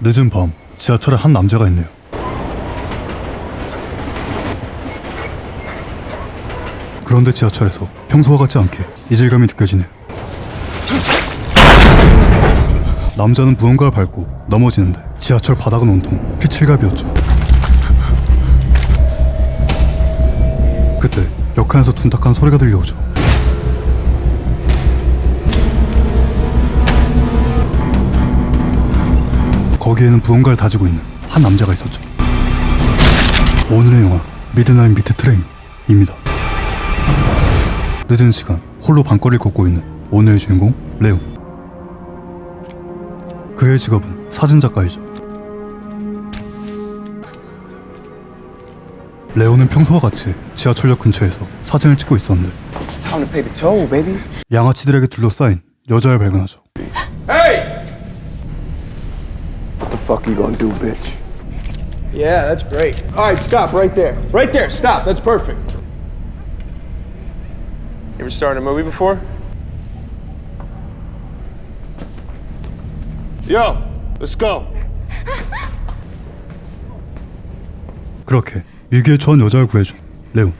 늦은 밤 지하철에 한 남자가 있네요. 그런데 지하철에서 평소와 같지 않게 이질감이 느껴지네요. 남자는 무언가를 밟고 넘어지는데 지하철 바닥은 온통 피칠갑이었죠. 그때 역한에서 둔탁한 소리가 들려오죠. 거기에는 무언가를 다지고 있는 한 남자가 있었죠. 오늘의 영화 미드나잇 미트 트레인입니다. 늦은 시간 홀로 밤거리를 걷고 있는 오늘의 주인공 레온. 그의 직업은 사진작가이죠. 레온은 평소와 같이 지하철역 근처에서 사진을 찍고 있었는데 Time to pay the toll, baby. 양아치들에게 둘러싸인 여자를 발견하죠. Hey! What the fuck you gonna do, bitch? Yeah, that's great. All right, stop right there. Right there, stop. That's perfect. You ever starred in a movie before? Yo, let's go. 그렇게 위기에 처한 여자를 구해준 레온.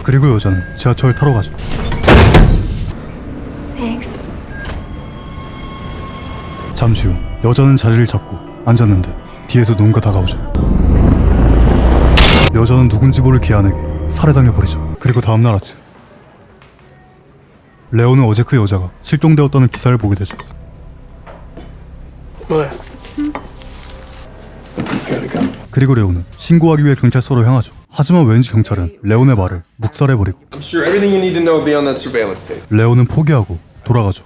그리고 여자는 지하철을 타러 가죠. Thanks. 잠시 후 여자는 자리를 잡고 앉았는데 뒤에서 누군가 다가오죠. 여자는 누군지 모를 개안에게 살해당해버리죠. 그리고 다음날 아침 레온은 어제 그 여자가 실종되었다는 기사를 보게 되죠. 뭐야? 그리고 레온은 신고하기 위해 경찰서로 향하죠. 하지만 왠지 경찰은 레온의 말을 묵살해버리고 I'm sure everything you need to know will be on that surveillance tape. 레온은 포기하고 돌아가죠.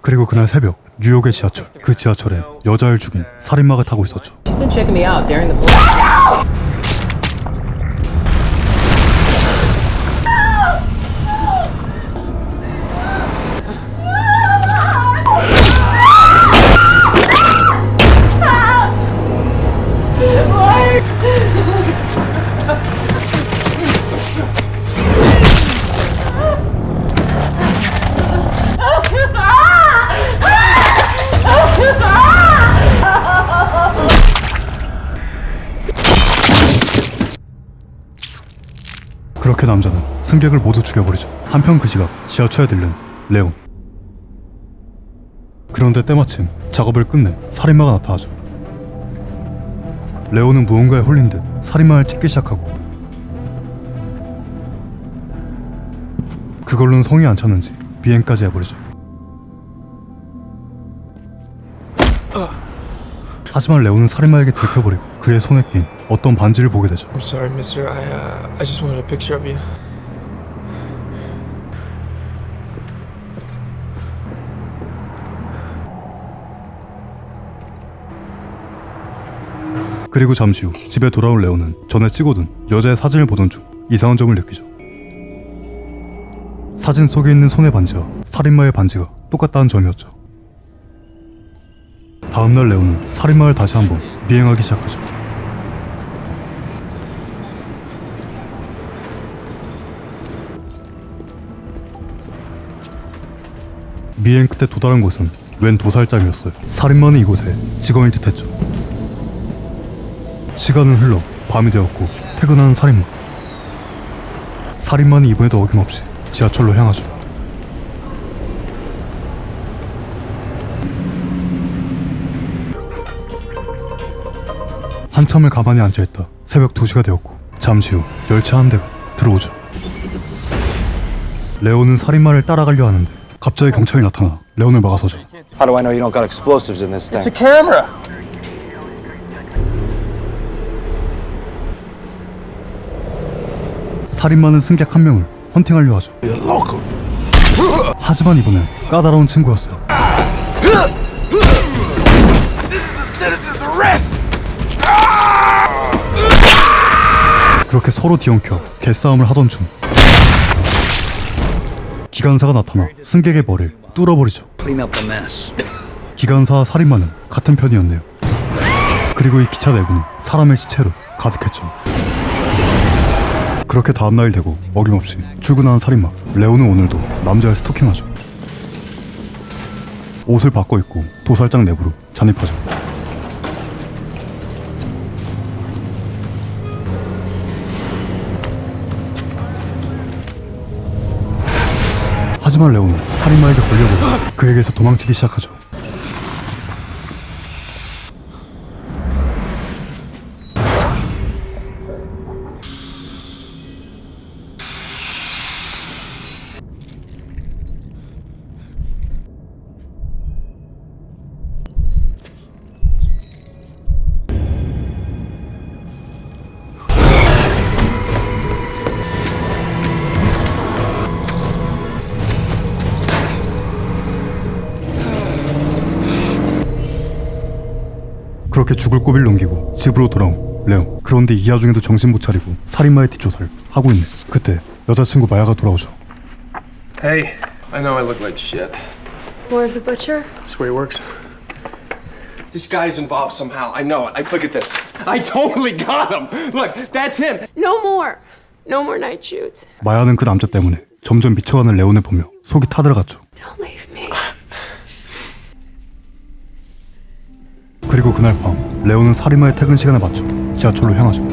그리고 그날 새벽 뉴욕의 지하철, 그 지하철에 여자를 죽인 살인마가 타고 있었죠. She's been checking me out during the break. 그렇게 남자는 승객을 모두 죽여버리죠. 한편 그 시각 지하철에 들른 레온. 그런데 때마침 작업을 끝내 살인마가 나타나죠. 레온은 무언가에 홀린 듯 살인마를 찍기 시작하고 그걸로는 성이 안 찼는지 비행까지 해버리죠. 하지만 레온은 살인마에게 들켜버리고 그의 손에 낀 어떤 반지를 보게 되죠. I'm sorry, mister. I just wanted a picture of you. 그리고 잠시 후 집에 돌아온 레온은 전에 찍어둔 여자의 사진을 보던 중 이상한 점을 느끼죠. 사진 속에 있는 손의 반지와 살인마의 반지가 똑같다는 점이었죠. 다음날 레온은 살인마를 다시 한번 미행하기 시작하죠. 미행 끝에 도달한 곳은 웬 도살장이었어요. 살인마는 이곳에 직원일 듯했죠. 시간은 흘러 밤이 되었고 퇴근하는 살인마. 살인마는 이번에도 어김없이 지하철로 향하죠. 한참을 가만히 앉아있다 새벽 2시가 되었고 잠시 후 열차 한 대가 들어오죠. 레온은 살인마를 따라가려 하는데 갑자기 경찰이 나타나 레온을 막아서죠. How do I know you don't got explosives in this It's a thing? camera. 살인마는 승객 한 명을 헌팅하려 하죠. 하지만 이번엔 까다로운 친구였어요. 그렇게 서로 뒤엉켜 개싸움을 하던 중 기관사가 나타나 승객의 머리를 뚫어버리죠. Clean up the mess. 기관사와 살인마는 같은 편이었네요. 그리고 이 기차 내부는 사람의 시체로 가득했죠. 그렇게 다음날이 되고 어김없이 출근하는 살인마 레오는 오늘도 남자를 스토킹하죠. 옷을 바꿔 입고 도살장 내부로 잠입하죠. 하지만 레오는 살인마에게 걸려버리고 그에게서 도망치기 시작하죠. 그렇게 죽을 고비를 넘기고 집으로 돌아온 레온. 그런데 이 와중에도 정신 못 차리고 살인마의 뒷조사를 하고 있네. 그때 여자친구 마야가 돌아오죠. Hey, I know I look like shit. More of the butcher? That's where he works. This guy's involved somehow. I know it. Look at this. I totally got him. Look, that's him. No more. No more night shoots. 마야는 그 남자 때문에 점점 미쳐가는 레온을 보며 속이 타들어갔죠. Don't leave me. 그리고 그날 밤 레온은 살인마의 퇴근 시간에 맞춰 지하철로 향하죠.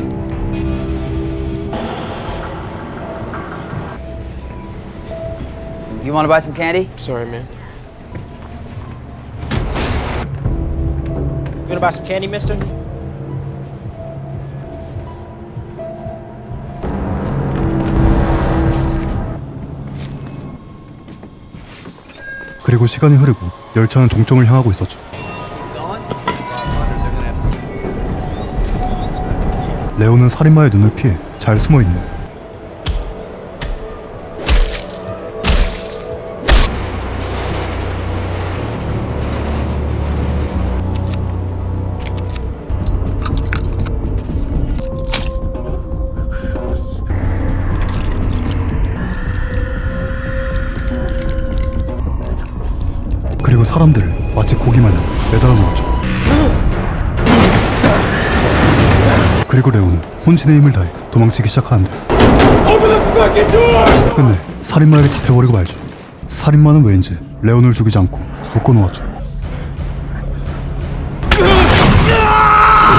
You want to buy some candy? Sorry, man. You want to buy some candy, mister? 그리고 시간이 흐르고 열차는 종점을 향하고 있었죠. 레온은 살인마의 눈을 피해 잘 숨어있네. 그리고 사람들을 마치 고기 마냥 매달아 놓았죠. 그리고 레온은 혼신의 힘을 다해 도망치기 시작하는데 끝내 살인마에게 잡혀버리고 말죠. 살인마는 왜인지 레온을 죽이지 않고 묶어놓았죠.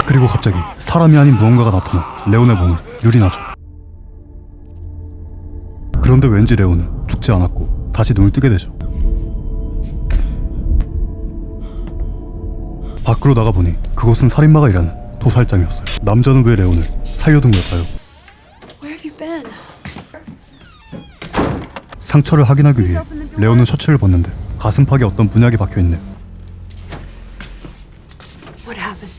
그리고 갑자기 사람이 아닌 무언가가 나타나 레온의 몸을 유린하죠. 그런데 왠지 레온은 죽지 않았고 다시 눈을 뜨게 되죠. 밖으로 나가보니 그곳은 살인마가 일하는 도살장이었어요. 남자는 왜 레온을 살려둔 걸까요? Where have you been? 상처를 확인하기 위해 레온은 셔츠를 벗는데 가슴팍에 어떤 문약이 박혀있네. What happened?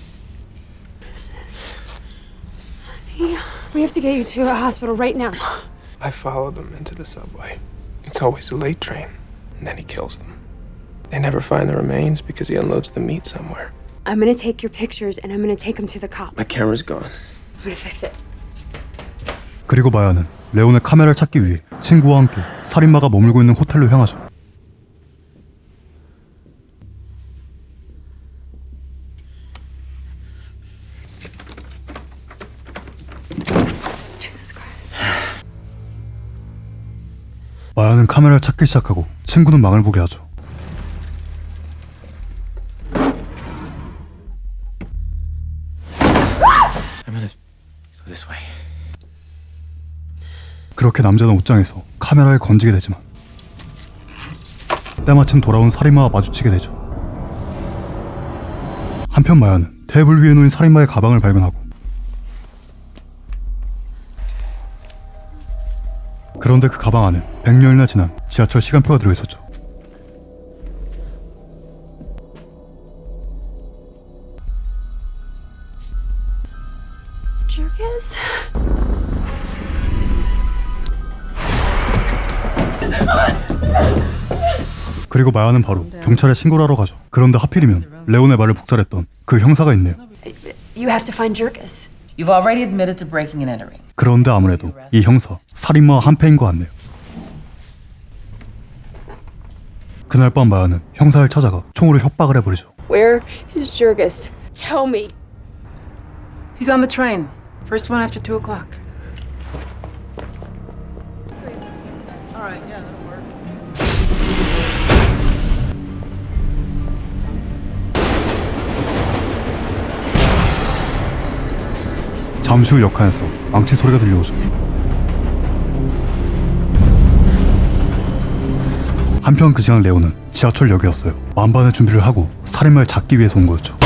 This is... Honey, we have to get you to a hospital right now. I followed him into the subway. It's always a late train. And then he kills them. They never find the remains because he unloads the meat somewhere. I'm gonna take your pictures and I'm gonna take them to the cop. My camera's gone. I'm gonna fix it. 그리고 마야는 레온의 카메라를 찾기 위해 친구와 함께 살인마가 머물고 있는 호텔로 향하죠. Jesus Christ. 마야는 카메라를 찾기 시작하고 친구는 망을 보게 하죠. I'm gonna go this way. 그렇게 남자는 옷장에서 카메라에 건지게 되지만 때마침 돌아온 살인마와 마주치게 되죠. 한편 마야는 테이블 위에 놓인 살인마의 가방을 발견하고 그런데 그 가방 안에 100년이나 지난 지하철 시간표가 들어있었죠. Jerkis? 그리고 마야는 바로 경찰에 신고를 하러 가죠. 그런데 하필이면 레온의 말을 북살했던 그 형사가 있네요. You have to find Jerkis. You've already admitted to breaking and entering. 그런데 아무래도 이 형사 살인마와 한패인 것 같네요. 그날 밤 마야는 형사를 찾아가 총으로 협박을 해버리죠. Where is Jerkis? Tell me. He's on the train. First one after 2 o'clock. All right, yeah, that'll work. 잠시 후 역한에서 망치 소리가 들려오죠. 한편 그 시간 레오는 지하철역이었어요. 만반의 준비를 하고 살인마를 잡기 위해서 온 거였죠.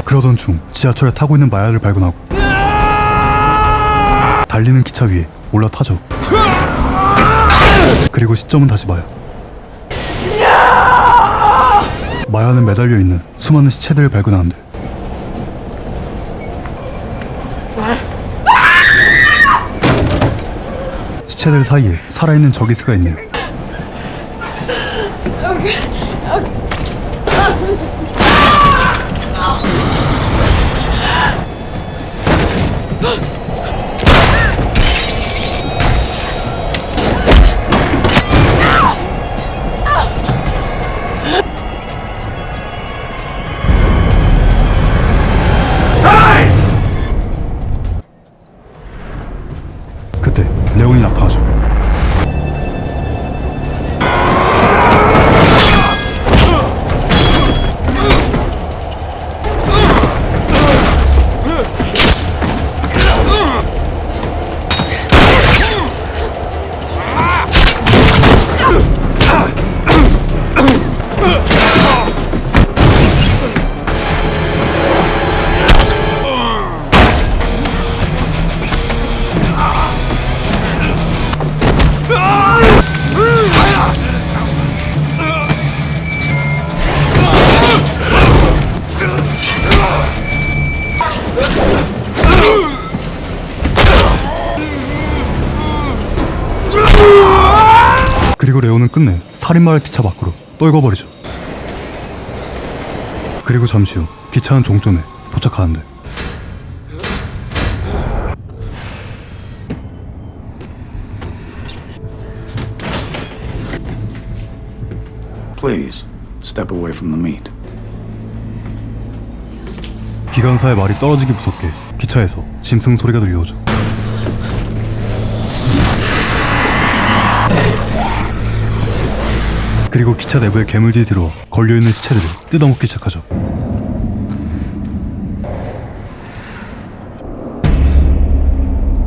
그러던 중 지하철에 타고 있는 마야를 발견하고 달리는 기차 위에 올라타죠. 그리고 시점은 다시 마야. 마야는 매달려 있는 수많은 시체들을 발견하는데 시체들 사이에 살아있는 저기스가 있네요. 그때 레온이 나타나죠. 그리고 레오는 끝내 살인마를 기차 밖으로 떨궈버리죠. 그리고 잠시 후 기차는 종점에 도착하는데 Please, step away from the meat. 기관사의 말이 떨어지기 무섭게 기차에서 짐승 소리가 들려오죠. 그리고 기차 내부에 괴물들이 들어와 걸려있는 시체들을 뜯어먹기 시작하죠.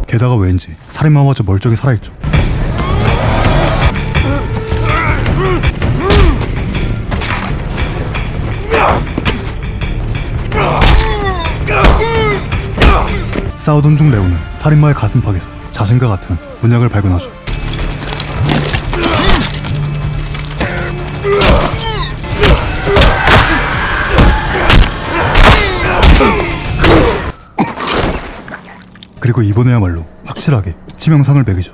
게다가 왠지 살인마마저 멀쩡히 살아있죠. 싸우던 중 레오는 살인마의 가슴팍에서 자신과 같은 문약을 발견하죠. 그리고 이번에야말로 확실하게 치명상을 매기죠.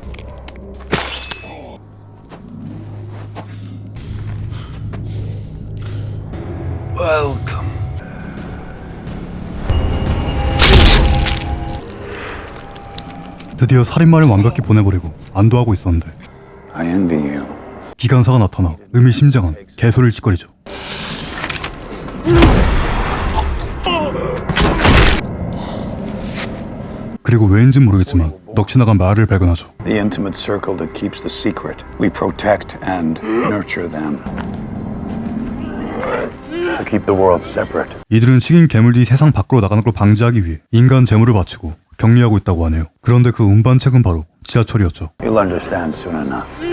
드디어 살인마를 완벽히 보내버리고 안도하고 있었는데 I envy you. 기관사가 나타나 의미심장한 개소리를 짓거리죠. 그리고 왜인진 모르겠지만 넋이 나간 마야를 발견하죠. The intimate circle that keeps the secret. We protect and nurture them. To keep the world separate. 이들은 식인 괴물들이 세상 밖으로 나가는 걸 방지하기 위해 인간 재물을 바치고 격리하고 있다고 하네요. 그런데 그 운반책은 바로 지하철이었죠. You'll understand soon enough.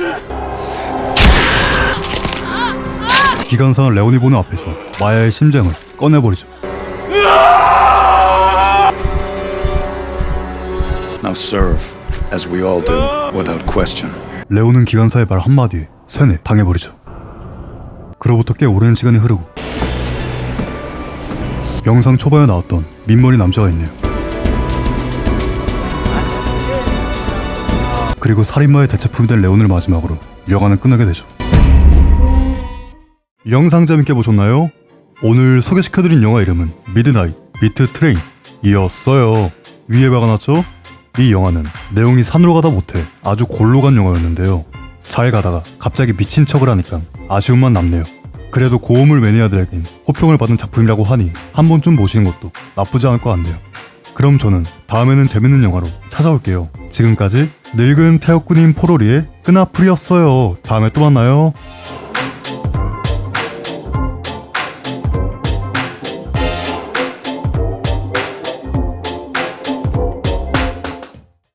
기관사는 레온이 보는 앞에서 마야의 심장을 꺼내버리죠. Now serve, as we all do, without question. 레온은 기관사의 말 한마디에 쇠뇌 당해버리죠. 그로부터 꽤 오랜 시간이 흐르고 영상 초반에 나왔던 민머리 남자가 있네요. 그리고 살인마의 대체품이 된 레온을 마지막으로 영화는 끝나게 되죠. 영상 재밌게 보셨나요? 오늘 소개시켜드린 영화 이름은 미드나잇 미트 트레인이었어요. 위에 박아놨죠? 이 영화는 내용이 산으로 가다 못해 아주 골로 간 영화였는데요. 잘 가다가 갑자기 미친 척을 하니까 아쉬움만 남네요. 그래도 고음을 매니아들에겐 호평을 받은 작품이라고 하니 한 번쯤 보시는 것도 나쁘지 않을 것 같네요. 그럼 저는 다음에는 재밌는 영화로 찾아올게요. 지금까지 늙은 태역군인 포로리의 끈아풀이었어요. 다음에 또 만나요.